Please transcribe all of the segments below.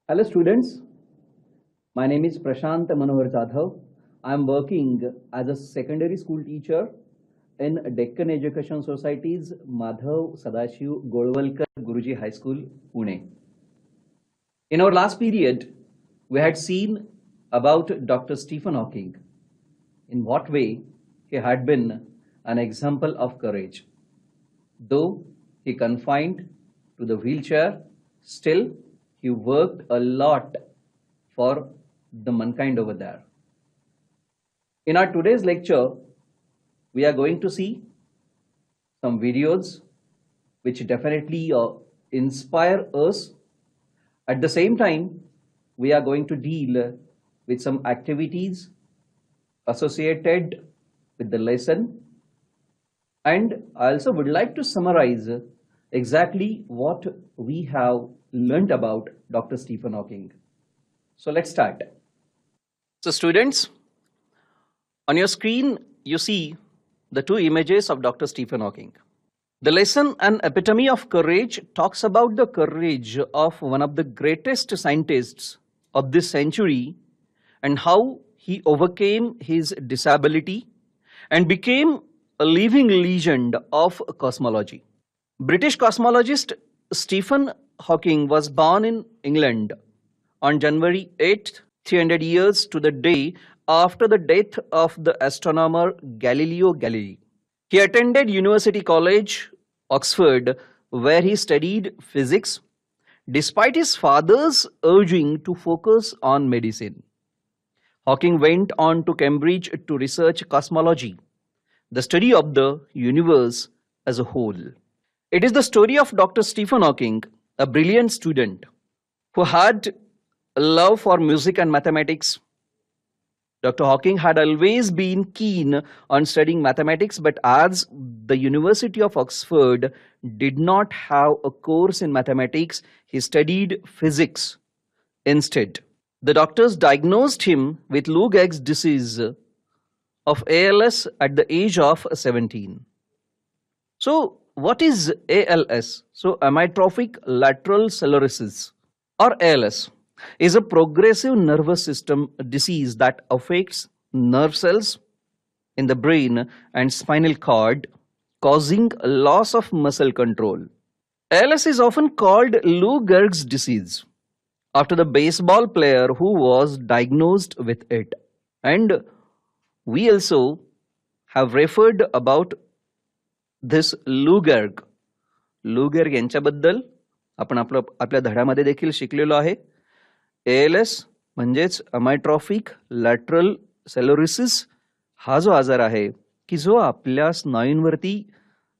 Hello students, my name is Prashant Manohar Jadhav. I am working as a secondary school teacher in Deccan Education Society's Madhav Sadashiv Golwalkar Guruji High School, Pune. In our last period, we had seen about Dr. Stephen Hawking, in what way he had been an example of courage. Though he confined to the wheelchair, still he worked a lot for the mankind over there. In our today's lecture, we are going to see some videos which definitely inspire us. At the same time, we are going to deal with some activities associated with the lesson, and I also would like to summarize exactly what we have learned about Dr. Stephen Hawking. So let's start. So students, on your screen you see the two images of Dr. Stephen Hawking. The lesson, An Epitome of Courage, talks about the courage of one of the greatest scientists of this century and how he overcame his disability and became a living legend of cosmology. British cosmologist Stephen Hawking was born in England on January 8th, 300 years to the day after the death of the astronomer Galileo Galilei. He attended University College, Oxford, where he studied physics, despite his father's urging to focus on medicine. Hawking went on to Cambridge to research cosmology, the study of the universe as a whole. It is the story of Dr. Stephen Hawking, a brilliant student who had a love for music and mathematics. Dr. Hawking had always been keen on studying mathematics, but as the University of Oxford did not have a course in mathematics, he studied physics instead. The doctors diagnosed him with Lou Gehrig's disease of ALS at the age of 17. So, what is ALS? So, amyotrophic lateral sclerosis, or ALS, is a progressive nervous system disease that affects nerve cells in the brain and spinal cord, causing a loss of muscle control. ALS is often called Lou Gehrig's disease after the baseball player who was diagnosed with it. And we also have referred about this Lou Gehrig. Lou Gehrig यांच्याबद्दल आपण आपल्या धड्यामध्ये देखील शिकलेलो आहे. ALS म्हणजेच अमायट्रॉफिक lateral सेलोरिसिस हा जो आजार आहे की जो आपल्या स्नायूंवरती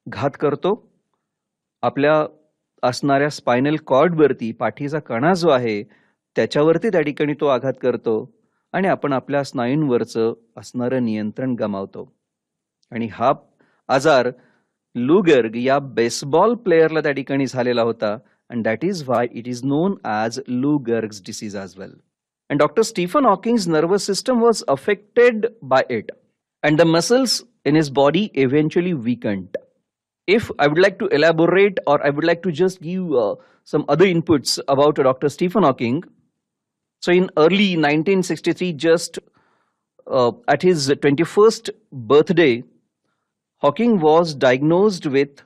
घात करतो, आपल्या असणाऱ्या स्पायनल कॉर्डवरती पाठीचा कणा जो आहे त्याच्यावरती त्या ठिकाणी तो आघात करतो आणि आपण आपल्या स्नायूंवरचं असणारं नियंत्रण गमावतो. आणि हा आजार लू गेर्ग या बेसबॉल प्लेयरला त्या ठिकाणी झालेला होता. And that is why it is known as Lou Gehrig's disease as well. And Dr. Stephen Hawking's nervous system was affected by it, and the muscles in his body eventually weakened. If I would like to elaborate, or I would like to just give some other inputs about Dr. Stephen Hawking. So in early 1963, just at his 21st birthday, Hawking was diagnosed with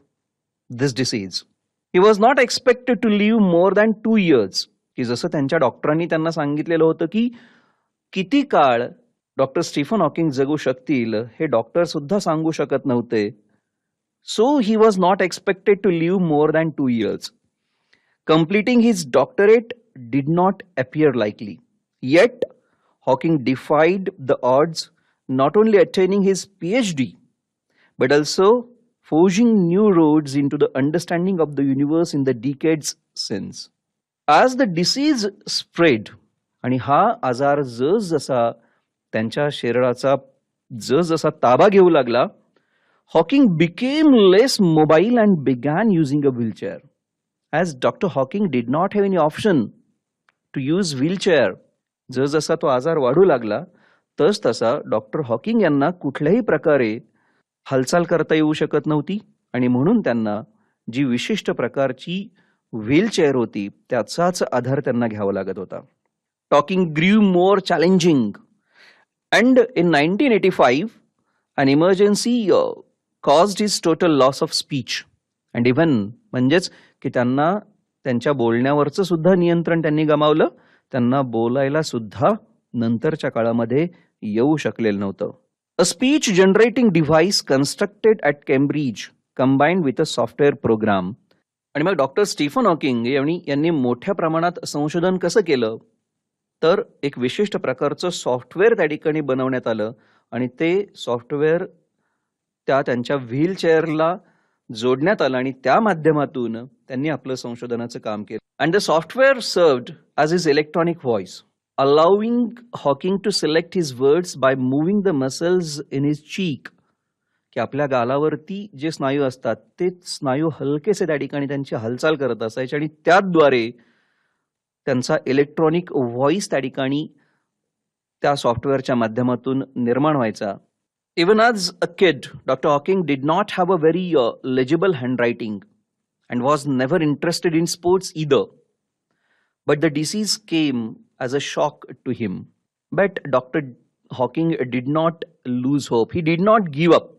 this disease. He was not expected to live more than 2 years. की जसं त्यांच्या डॉक्टरांनी त्यांना सांगितलेलं होतं की किती काळ डॉक्टर स्टीफन हॉकिंग जगू शकतील हे डॉक्टर सुद्धा सांगू शकत नव्हते. So he was not expected to live more than 2 years. Completing his doctorate did not appear likely. Yet, Hawking defied the odds, not only attaining his PhD, but also forging new roads into the understanding of the universe in the decades since. As the disease spread, आणि हा आजार जसा त्यांच्या शरीराचा जसा ताबा घेऊ लागला, Hawking became less mobile and began using a wheelchair. As Dr. Hawking did not have any option to use wheelchair, जसा तो आजार वाढू लागला, तसा डॉक्टर हॉकिंग यांना कुठल्याही प्रकारे हालचाल करता येऊ शकत नव्हती आणि म्हणून त्यांना जी विशिष्ट प्रकारची व्हीलचेअर होती त्याचाच आधार त्यांना घ्यावा लागत होता. Talking grew more challenging and in 1985 an emergency caused his total loss of speech and even म्हणजेच की त्यांना त्यांच्या बोलण्यावरचं सुद्धा नियंत्रण त्यांनी गमावलं. त्यांना बोलायला सुद्धा नंतरच्या काळामध्ये येऊ शकलेलं नव्हतं. A speech generating device constructed at Cambridge combined with a software program. आणि मग डॉक्टर स्टीफन हॉकिंग यांनी मोठ्या प्रमाणात संशोधन कसं केलं तर एक विशिष्ट प्रकारचं सॉफ्टवेअर त्या ठिकाणी बनवण्यात आलं आणि ते सॉफ्टवेअर त्यांच्या व्हीलचेअरला जोडण्यात आलं आणि त्या माध्यमातून त्यांनी आपलं संशोधनाचं काम केलं. And the software served as his electronic voice allowing Hawking to select his words by moving the muscles in his cheek. की आपल्या गालावरती जे स्नायू असतात ते स्नायू हलकेसे त्या ठिकाणी त्यांची हालचाल करत असायचे आणि त्याद्वारे त्यांचा इलेक्ट्रॉनिक व्हॉइस त्या ठिकाणी त्या सॉफ्टवेअरच्या माध्यमातून निर्माण व्हायचा. Even as a kid doctor Hawking did not have a very legible handwriting and was never interested in sports either. But the disease came as a shock to him. But Dr. Hawking did not lose hope. He did not give up.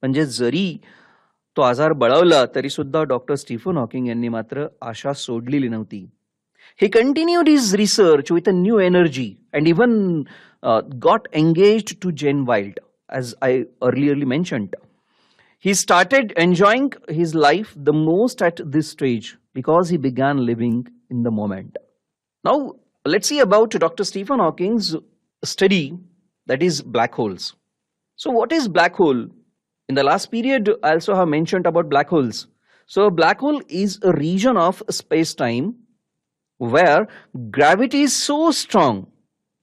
म्हणजे जरी तो आजार बळावला तरी सुद्धा doctor Stephen Hawking यांनी मात्र आशा सोडलेली नव्हती. He continued his research with a new energy and even got engaged to Jane Wild, as I earlier mentioned. He started enjoying his life the most at this stage because he began living in the moment. Now, let's see about Dr. Stephen Hawking's study, that is black holes. So, what is black hole? In the last period, I also have mentioned about black holes. So, a black hole is a region of space-time where gravity is so strong.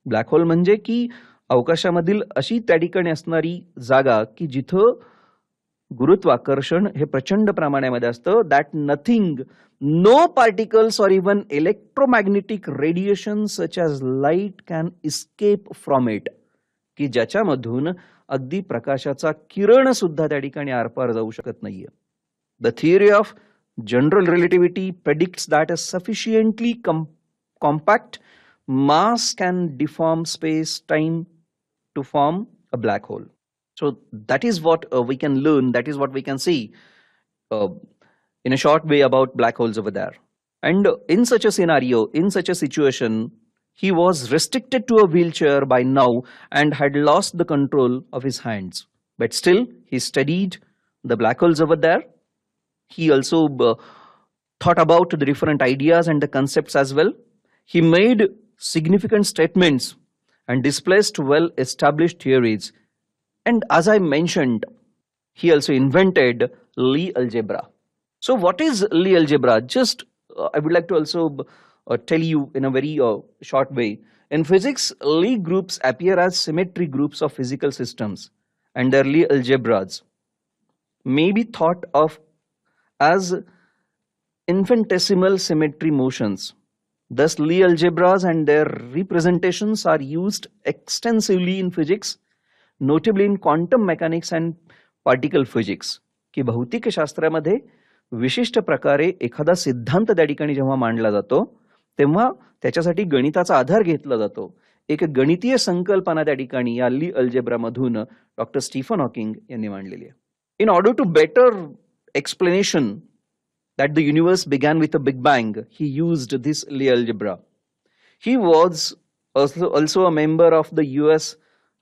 Black hole म्हणजे की अवकाशामधील अशी त्या ठिकाणी असणारी जागा की जिथं गुरुत्वाकर्षण हे प्रचंड प्रमाणामध्ये असतं. That nothing, no particles or even electromagnetic radiation such as light can escape from it. की ज्याच्यामधून अगदी प्रकाशाचा किरण सुद्धा त्या ठिकाणी आरपार जाऊ शकत नाहीये. The theory of general relativity predicts that a sufficiently compact mass can deform space time to form a black hole. So that is what we can learn, that is what we can see in a short way about black holes over there. And in such a scenario, in such a situation, he was restricted to a wheelchair by now and had lost the control of his hands. But still, he studied the black holes over there. He also thought about the different ideas and the concepts as well. He made significant statements and displaced well-established theories. And as I mentioned, he also invented Lie algebra. So what is Lie algebra? Just I would like to also tell you in a very short way. In physics, Lie groups appear as symmetry groups of physical systems, and their Lie algebras may be thought of as infinitesimal symmetry motions. Thus, Lie algebras and their representations are used extensively in physics, notably in quantum mechanics and particle physics. की भौतिक शास्त्रामध्ये विशिष्ट प्रकारे एखादा सिद्धांत त्या ठिकाणी जेव्हा मांडला जातो तेव्हा त्याच्यासाठी गणिताचा आधार घेतला जातो. एक गणितीय संकल्पना त्या ठिकाणी या ली अल्जेब्रामधून डॉक्टर स्टीफन हॉकिंग यांनी मांडलेली आहे. In order to better explanation that the universe began with a big bang, he used this Lie algebra. He was also a member of the US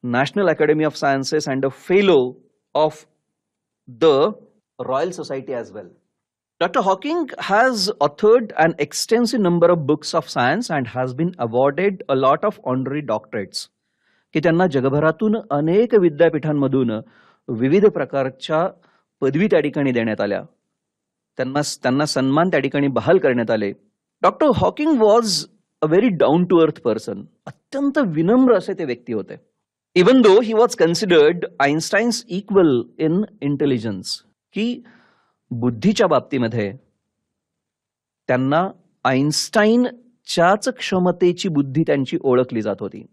National Academy of Sciences and a fellow of the Royal Society as well. Dr. Hawking has authored an extensive number of books of science and has been awarded a lot of honorary doctorates. की त्यांना जगभरातून अनेक विद्यापीठांमधून विविध प्रकारच्या पदवी त्या ठिकाणी देण्यात आल्या. त्यांना सन्मान त्या ठिकाणी बहाल करण्यात आले. Doctor Hawking was a very down to earth person. अत्यंत विनम्र असे ते व्यक्ती होते. Even though he was considered Einstein's equal in intelligence. की बुद्धीच्या बाबतीमध्ये त्यांना आइन्स्टाईनच्याच क्षमतेची बुद्धी त्यांची ओळखली जात होती.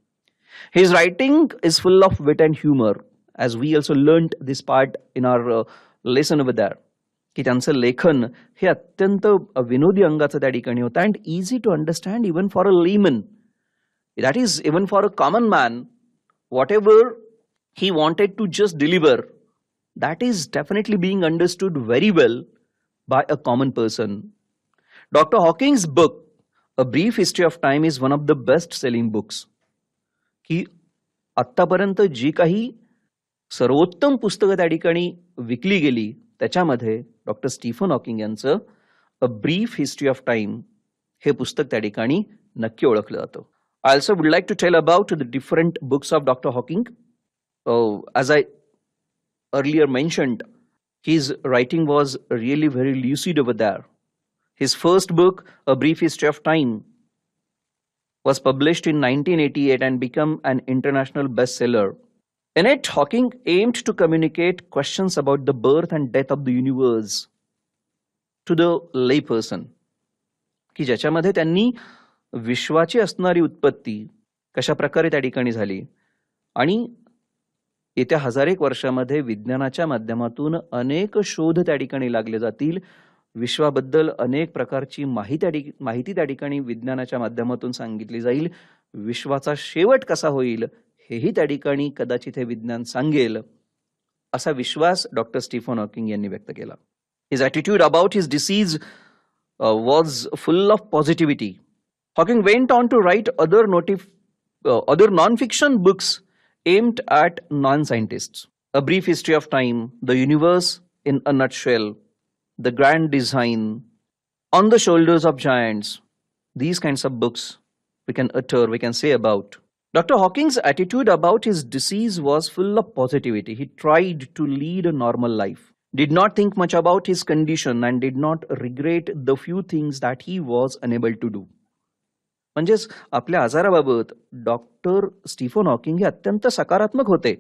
His writing is full of wit and humour, as we also learned this part in our lesson over there. की त्यांचं लेखन हे अत्यंत विनोदी अंगाचं त्या ठिकाणी होतं and easy to understand even for a layman. That is even for a common man, whatever he wanted to just deliver, that is definitely being understood very well by a common person. Dr. Hawking's book, A Brief History of Time, is one of the best-selling books. की आत्तापर्यंत जी काही सर्वोत्तम पुस्तकं त्या ठिकाणी विकली गेली त्याच्यामध्ये doctor Stephen Hawking यांचं a brief history of time हे पुस्तक त्या ठिकाणी नक्की ओळखलं जातं. I also would like to tell about the different books of doctor Hawking. As I earlier mentioned, his writing was really very lucid over there. His first book, A Brief History of Time, was published in 1988 and became an international bestseller. In it, Hawking aimed to communicate questions about the birth and death of the universe to the layperson. की ज्याच्यामध्ये त्यांनी विश्वाची असणारी उत्पत्ती कशा प्रकारे त्या ठिकाणी झाली आणि येत्या हजारेक वर्षामध्ये विज्ञानाच्या माध्यमातून अनेक शोध त्या ठिकाणी लागले जातील. विश्वाबद्दल अनेक प्रकारची माहिती त्या ठिकाणी विज्ञानाच्या माध्यमातून सांगितली जाईल. विश्वाचा शेवट कसा होईल हेही त्या ठिकाणी कदाचित हे विज्ञान सांगेल, असा विश्वास डॉक्टर स्टीफन हॉकिंग यांनी व्यक्त केला. His attitude about his disease was full of positivity. Hawking went on to write other non-fiction books aimed at non-scientists. A Brief History of Time, The Universe in a Nutshell, The Grand Design, On the Shoulders of Giants. These kinds of books we can say about. Dr. Hawking's attitude about his disease was full of positivity. He tried to lead a normal life, did not think much about his condition, and did not regret the few things that he was unable to do. म्हणजेच आपल्या आजाराबाबत doctor Stephen Hawking हे अत्यंत सकारात्मक होते.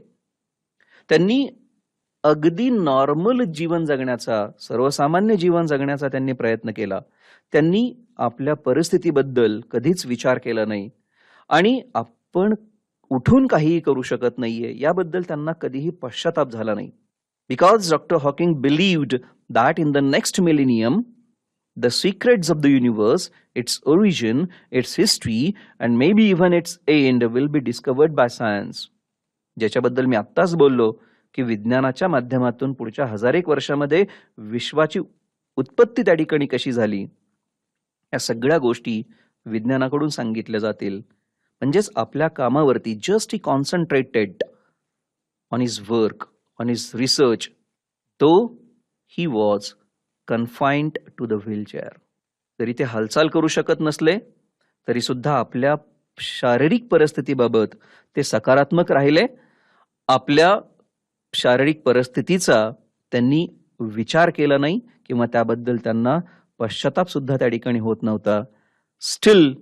त्यांनी अगदी normal जीवन जगण्याचा, सर्वसामान्य जीवन जगण्याचा त्यांनी प्रयत्न केला. त्यांनी आपल्या परिस्थितीबद्दल कधीच विचार केला नाही आणि आपण उठून काहीही करू शकत नाहीये याबद्दल त्यांना कधीही पश्चाताप झाला नाही. Because doctor Hawking believed that in the next millennium the secrets of the universe, its origin, its history, and maybe even its end will be discovered by science. ज्याच्याबद्दल मी आत्ताच बोललो की विज्ञानाच्या माध्यमातून पुढच्या हजारेक वर्षामध्ये विश्वाची उत्पत्ती त्या ठिकाणी कशी झाली या सगळ्या गोष्टी विज्ञानाकडून सांगितल्या जातील. म्हणजेच आपल्या कामावरती just he concentrated on his work, on his research, तो he was confined to the wheelchair. जरी ते हालचाल करू शकत नसले तरी सुद्धा आपल्या शारीरिक परिस्थितीबाबत ते सकारात्मक राहिले. आपल्या शारीरिक परिस्थितीचा त्यांनी विचार केला नाही किंवा त्याबद्दल त्यांना पश्चाताप सुद्धा त्या ठिकाणी होत नव्हता. Steel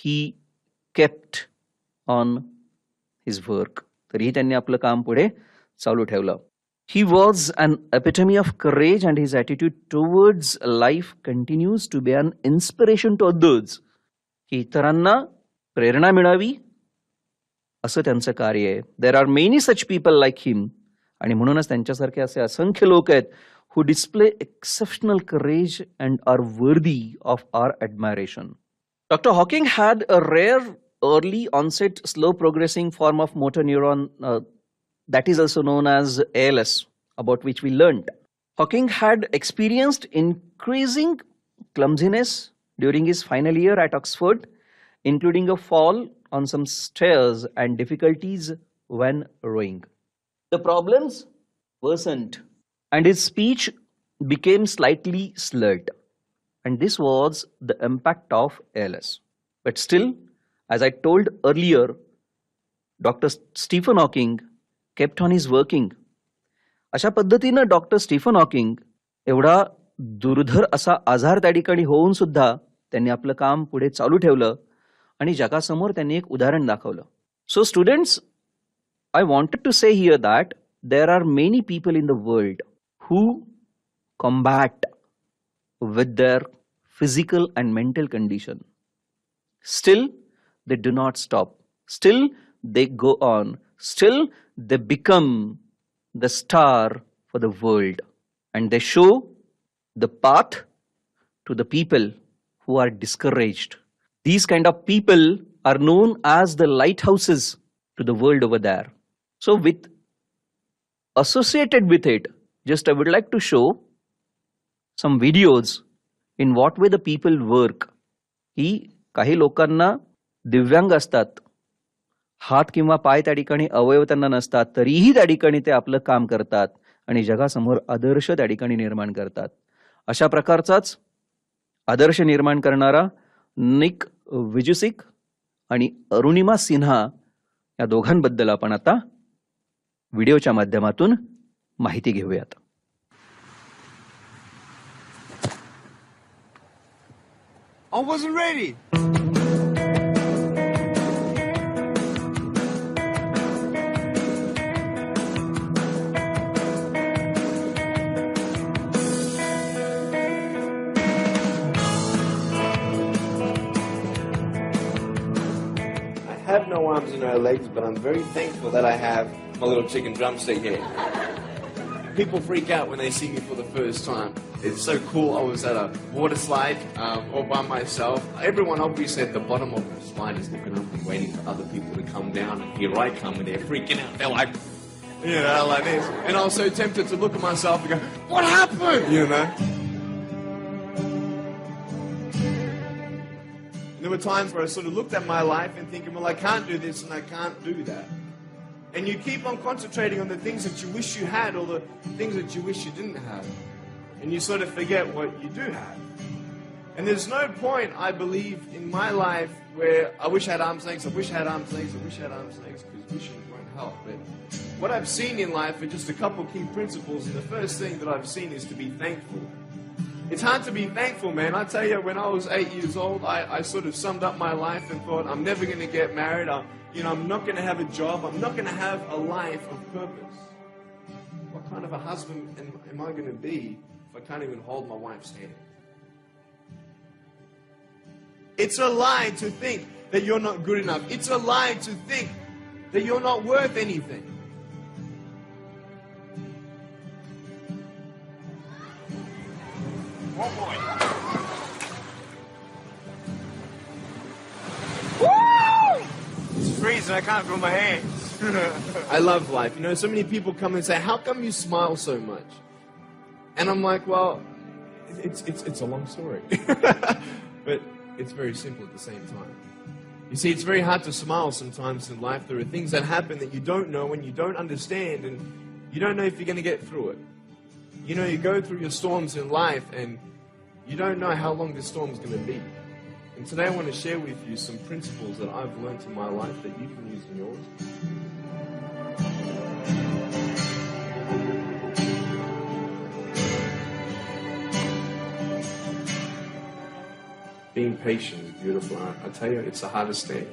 he kept on his work. तरीही त्यांनी आपलं काम पुढे चालू ठेवलं. He was an epitome of courage and his attitude towards life continues to be an inspiration to others. की इतरांना प्रेरणा मिळावी असं त्यांचं कार्य आहे. There are many such people like him आणि म्हणूनच त्यांच्यासारखे असे असंख्य लोक आहेत who display exceptional courage and are worthy of our admiration. Dr. Hawking had a rare early onset slow progressing form of motor neuron that is also known as ALS, about which we learned. Hawking had experienced increasing clumsiness during his final year at Oxford, including a fall on some stairs and difficulties when rowing. The problems worsened and his speech became slightly slurred, and this was the impact of ALS. But still, as I told earlier, Dr. Stephen Hawking kept on his working. अशा पद्धतीनं doctor Stephen Hawking एवढा दुर्धर असा आजार त्या ठिकाणी होऊन सुद्धा त्यांनी आपलं काम पुढे चालू ठेवलं आणि जगासमोर त्यांनी एक उदाहरण दाखवलं. So students, I wanted to say here that there are many people in the world who combat with their physical and mental condition. Still they do not stop. Still they go on. Still, they become the star for the world. And they show the path to the people who are discouraged. These kind of people are known as the lighthouses to the world over there. So with associated with it, just I would like to show some videos in what way the people work. की काही लोकांना दिव्यांग असतात, हात किंवा पाय त्या ठिकाणी अवयव त्यांना नसतात, तरीही त्या ठिकाणी ते आपलं काम करतात आणि जगासमोर आदर्श त्या ठिकाणी निर्माण करतात. अशा प्रकारचाच आदर्श निर्माण करणारा निक विजुसिक आणि अरुणिमा सिन्हा या दोघांबद्दल आपण आता व्हिडिओच्या माध्यमातून माहिती घेऊयात. I wasn't ready. I have no arms and no legs, but I'm very thankful that I have my little chicken drumstick here. People freak out when they see me for the first time. It's so cool. I was at a water slide all by myself. Everyone obviously at the bottom of the slide is looking up and waiting for other people to come down, and here I come and they're freaking out. They're like, you know, like this. And I was so tempted to look at myself and go, what happened? You know? And there were times where I sort of looked at my life and thinking, well, I can't do this and I can't do that. And you keep on concentrating on the things that you wish you had or the things that you wish you didn't have. And you sort of forget what you do have. And there's no point, I believe, in my life where I wish I had arms and legs, I wish I had arms and legs, I wish I had arms and legs, because wishing won't help. But what I've seen in life are just a couple key principles, and the first thing that I've seen is to be thankful. It's hard to be thankful, man. I tell you, when I was 8 years old, I sort of summed up my life and thought, I'm never going to get married. I'm not going to have a job. I'm not going to have a life of purpose. What kind of a husband am I going to be if I can't even hold my wife's hand? It's a lie to think that you're not good enough. It's a lie to think that you're not worth anything. One more. It's freezing, I can't feel my hands. I love life. You know, so many people come and say, how come you smile so much? And I'm like, well, it's a long story. But it's very simple at the same time. You see, it's very hard to smile sometimes in life. There are things that happen that you don't know and you don't understand, and you don't know if you're going to get through it. You know, you go through your storms in life and you don't know how long this storm is going to be. And today I want to share with you some principles that I've learned in my life that you can use in yours. Being patient is beautiful. I tell you, it's the hardest thing.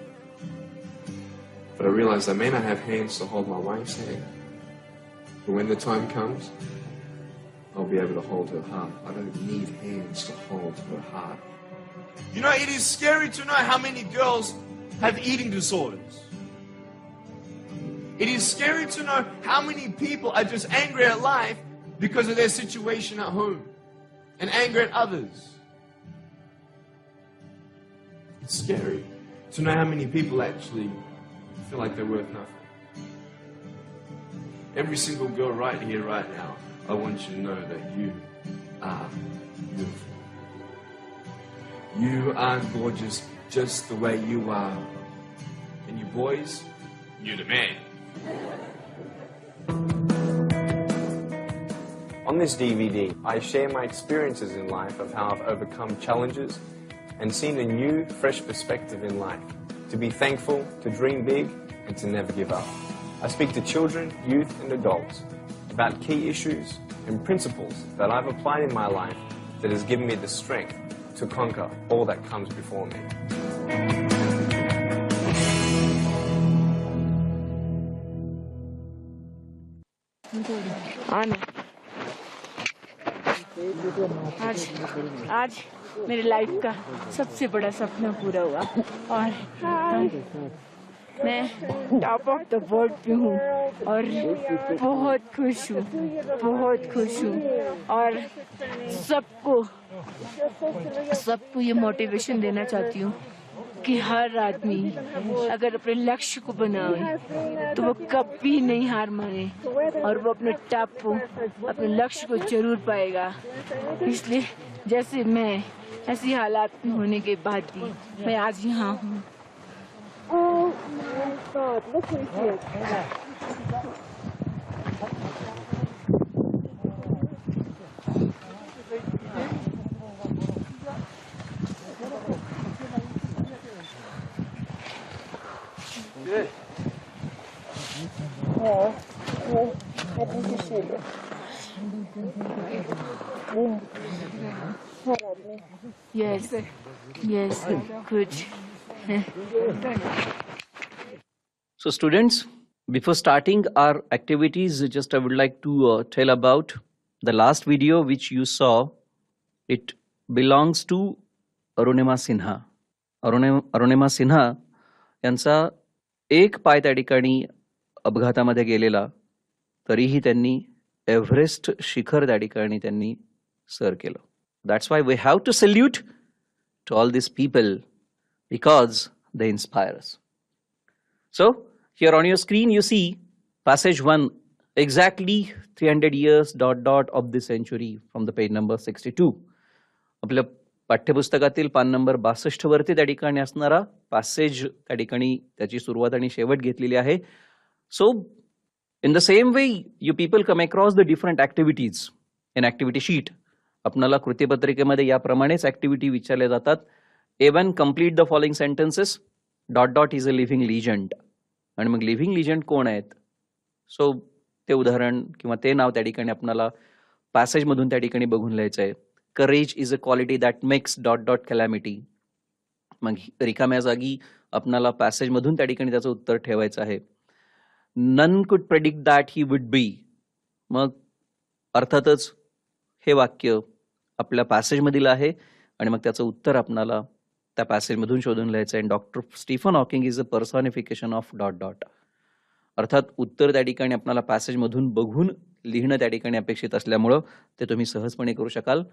But I realize I may not have hands to hold my wife's hand, but when the time comes, I'll be able to hold her heart. I don't need hands to hold her heart. You know, it is scary to know how many girls have eating disorders. It is scary to know how many people are just angry at life because of their situation at home and angry at others. It's scary to know how many people actually feel like they're worth nothing. Every single girl right here, right now, I want you to know that you are beautiful. You are gorgeous just the way you are. And you boys, you're the man. On this DVD, I share my experiences in life of how I've overcome challenges and seen a new, fresh perspective in life. To be thankful, to dream big, and to never give up. I speak to children, youth, and adults about key issues and principles that I've applied in my life that has given me the strength to conquer all that comes before me. आज मेरे life का सबसे बड़ा सपना पूरा हुआ और मैं टॉप ऑफ द वर्ल्ड पे हूँ और बहुत खुश हूँ, बहुत खुश हूँ। और सबको ये मोटिवेशन देना चाहती हूँ कि हर आदमी अगर अपने लक्ष्य को बनाए तो वो कभी नहीं हार माने और वो अपने टॉप को, अपने लक्ष्य को जरूर पाएगा। इसलिए जैसे मैं ऐसी हालात में होने के बाद भी मैं आज यहाँ हूँ। Oh my God, look who's here. Good. Yeah, I think you should. Yes, yes, good. So students, before starting our activities, just I would like to tell about the last video which you saw. It belongs to Arunima Sinha. Arunima Sinha यांचा एक पाय त्या ठिकाणी अपघातामध्ये गेलेला, तरीही त्यांनी Everest शिखर त्या ठिकाणी त्यांनी सर केलं. That's why we have to salute to all this people because they inspire us. So here on your screen you see passage 1, exactly 300 years ... of the century from the page number 62. आपल्या पाठ्यपुस्तकातील पान number 62 वरती त्या ठिकाणी असणारा passage त्या ठिकाणी त्याची सुरुवात आणि शेवट घेतलेली आहे. So in the same way you people come across the different activities in activity sheet. आपल्याला कृतीपत्रिकेमध्ये याप्रमाणेच ऍक्टिव्हिटी विचारल्या जातात. A1 complete the following sentences ... is a living legend. आणि मग लिव्हिंग लिजंड कोण आहेत? सो ते उदाहरण किंवा ते नाव त्या ठिकाणी आपल्याला पॅसेजमधून त्या ठिकाणी बघून लिहायचं आहे. Courage is a quality that makes ... calamity. मग रिकाम्या जागी आपल्याला पॅसेजमधून त्या ठिकाणी त्याचं उत्तर ठेवायचं आहे. None could predict that he would be. मग अर्थातच हे वाक्य आपल्या पॅसेजमधील आहे आणि मग त्याचं उत्तर आपल्याला त्या पॅसेजमधून शोधून लिहायचं आहे. Doctor Stephen Hawking is a personification of ... अर्थात उत्तर त्या ठिकाणी आपल्याला पॅसेजमधून बघून लिहिणं त्या ठिकाणी अपेक्षित असल्यामुळं ते तुम्ही सहजपणे करू शकाल.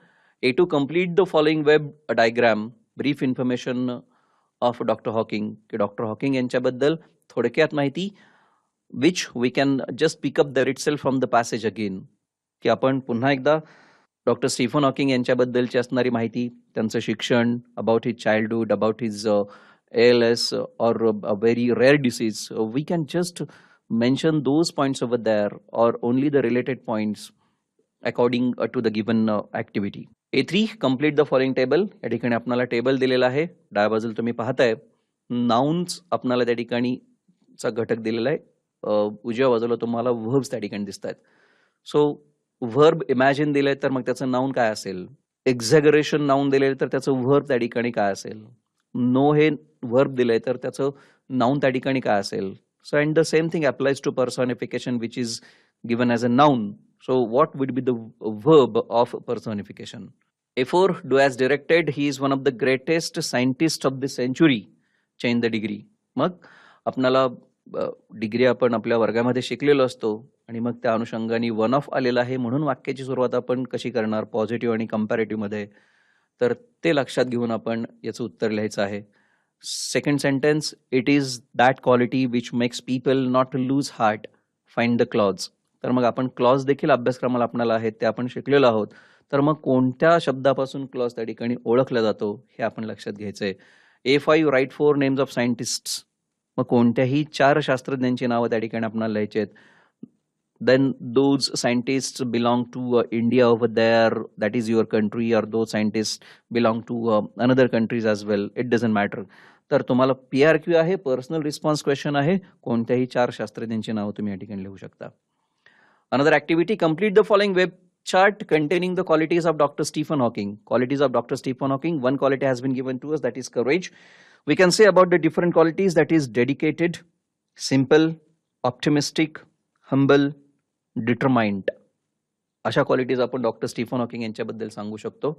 A2 complete the following web diagram brief information of doctor Hawking. की डॉक्टर हॉकिंग यांच्याबद्दल थोडक्यात माहिती which we can just pick up there itself from the passage again. की आपण पुन्हा एकदा डॉक्टर स्टीफन हॉकिंग यांच्याबद्दलची असणारी माहिती, त्यांचं शिक्षण, about his childhood, about his ALS or a very rare disease, we can just mention those points over there or only the related points according to the given activity. A3 complete the following table. या ठिकाणी आपल्याला table दिलेला आहे. डाव्या बाजूला तुम्ही पाहताय nouns आपल्याला त्या ठिकाणी चा घटक दिलेला आहे. उजव्या बाजूला तुम्हाला व्हर्ब्स त्या ठिकाणी दिसत आहेत. सो व्हर्ब इमॅजिन दिले तर मग त्याचं नाउन काय असेल? एक्झॅगरेशन नाउन दिले तर त्याचं व्हर्ब त्या ठिकाणी काय असेल? नो हे व्हर्ब दिलंय तर त्याचं नाउन त्या ठिकाणी काय असेल? So and the same thing applies to personification which is given as a noun. So what would be the verb of personification? A4 do as directed. He is one of the greatest scientist of the century. Change the degree. मग आपल्याला degree आपण आपल्या वर्गामध्ये शिकलेलो असतो आणि मग त्या अनुषंगाने 1 ऑफ आलेला आहे म्हणून वाक्याची सुरुवात आपण कशी करणार? पॉझिटिव्ह आणि कंपॅरेटिव्ह मध्ये. तर ते लक्षात घेऊन आपण याचं उत्तर लिहायचं आहे. Second sentence, it is that quality which makes people not lose heart, find the clause. तर मग आपण क्लॉज देखील अभ्यासक्रमाला आपल्याला आहेत ते आपण शिकलेलो आहोत. तर मग कोणत्या शब्दापासून क्लॉज त्या ठिकाणी ओळखला जातो हे आपण लक्षात घ्यायचंय. A5 write 4 names of scientists. मग कोणत्याही 4 शास्त्रज्ञांची नावं त्या ठिकाणी आपल्याला लिहायची आहेत. Then those scientists belong to India over there, that is your country, or those scientists belong to another countries as well, it doesn't matter. तर तुम्हाला PRQ आहे, पर्सनल रिस्पॉन्स क्वेश्चन आहे. कोणत्याही 4 शास्त्रज्ञांची नावं तुम्ही या ठिकाणी लिहू शकता. Another activity, complete the following web chart containing the qualities of Dr. Stephen Hawking. Qualities of Dr. Stephen Hawking. One quality has been given to us, that is courage. We can say about the different qualities, that is dedicated, simple, optimistic, humble, determined. अशा qualities आपण doctor Stephen Hawking यांच्याबद्दल सांगू शकतो.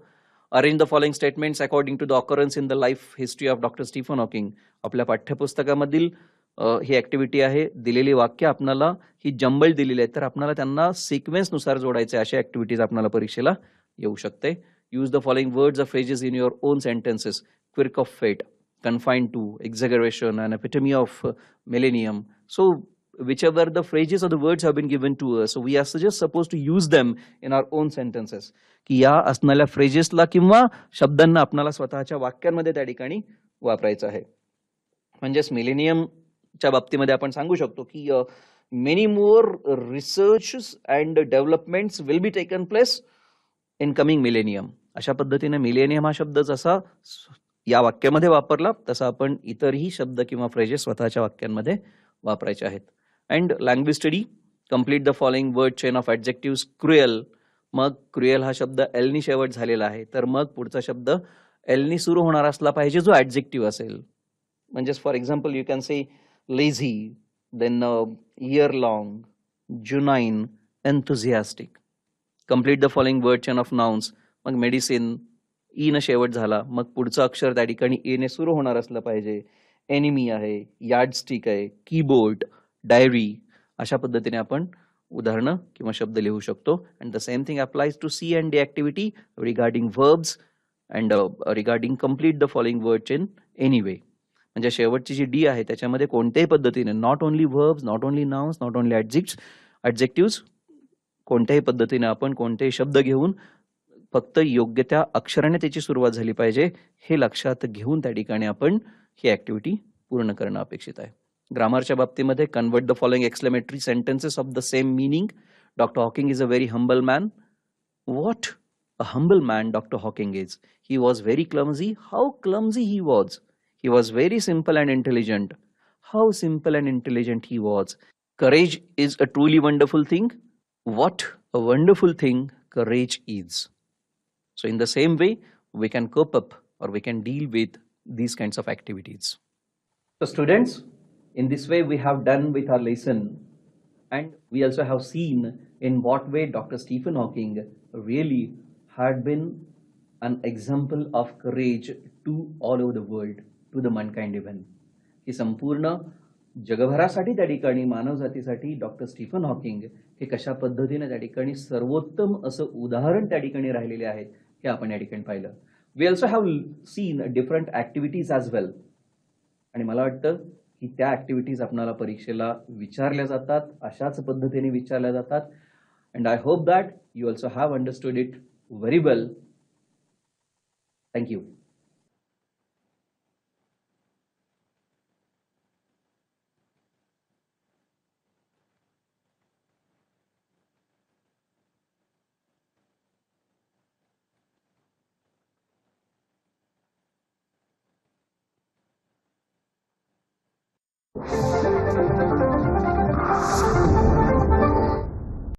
Arrange the following statements according to the occurrence in the life history of doctor Stephen Hawking. आपल्या पाठ्यपुस्तकामधील ही activity आहे. दिलेली वाक्य आपल्याला ही जंबल दिलेली आहेत, तर आपल्याला त्यांना सिक्वेन्सनुसार जोडायचे अशा ऍक्टिव्हिटीज आपल्याला परीक्षेला येऊ शकते. Use the following words of phrases in your own sentences. Quirk of fate, confined to, exaggeration, an epitome of millennium. So, whichever the phrases or the words have been given to us, so we are just supposed to use them in our own sentences. की या असणाऱ्या फ्रेजेसला किंवा शब्दांना आपल्याला स्वतःच्या वाक्यांमध्ये त्या ठिकाणी वापरायचं आहे. म्हणजेच मिलेनियमच्या बाबतीमध्ये आपण सांगू शकतो की many more research and developments will be taken place in coming millennium. अशा पद्धतीने मिलेनियम हा शब्द जसा या वाक्यामध्ये वापरला तसा आपण इतरही शब्द किंवा फ्रेजेस स्वतःच्या वाक्यांमध्ये वापरायचे आहेत. And language study, complete the following word chain of adjective. Cruel, mug cruel हा शब्द एलनी शेवट झालेला आहे, तर मग पुढचा शब्द एलनी सुरू होणार असला पाहिजे जो ऍडजेक्टिव्ह असेल. म्हणजेच for example you can say lazy, then year long, genuine, enthusiastic. Complete the following word chain of nouns, मग मेडिसिन ई न शेवट झाला, मग पुढचं अक्षर त्या ठिकाणी ए ने सुरू होणार असलं पाहिजे. एनिमी आहे, यार्डस्टिक आहे, कीबोर्ड, डायरी. अशा पद्धतीने आपण उदाहरणं किंवा शब्द लिहू शकतो. And the same thing applies to C and D activity regarding verbs and regarding complete the following words in any way. म्हणजे शेवटची जी डी आहे त्याच्यामध्ये कोणत्याही पद्धतीने, not only verbs, not only nouns, not only adjective, कोणत्याही पद्धतीने आपण कोणतेही शब्द घेऊन फक्त योग्य त्या अक्षराने त्याची सुरुवात झाली पाहिजे हे लक्षात घेऊन त्या ठिकाणी आपण ही ऍक्टिव्हिटी पूर्ण करणं अपेक्षित आहे. ग्रामरच्या बाबतीमध्ये convert the following exclamatory sentences of the same meaning. Doctor Hawking is a very humble man. What a humble man doctor Hawking is. He was very clumsy. How clumsy he was. He was very simple and intelligent. How simple and intelligent he was. Courage is a truly wonderful thing. What a wonderful thing courage is. So in the same way, we can cope up or we can deal with these kinds of activities. So students, in this way we have done with our lesson, and we also have seen in what way Dr. Stephen Hawking really had been an example of courage to all over the world, to the mankind even. ही संपूर्ण जगभरासाठी त्या ठिकाणी मानवजातीसाठी doctor Stephen Hawking हे कशा पद्धतीने त्या ठिकाणी सर्वोत्तम असं उदाहरण त्या ठिकाणी राहिलेले आहेत हे आपण या ठिकाणी पाहिलं. We also have seen different activities as well. आणि मला वाटतं की त्या ऍक्टिव्हिटीज आपल्याला परीक्षेला विचारल्या जातात, अशाच पद्धतीने विचारल्या जातात. And I hope that you also have understood it very well. Thank you.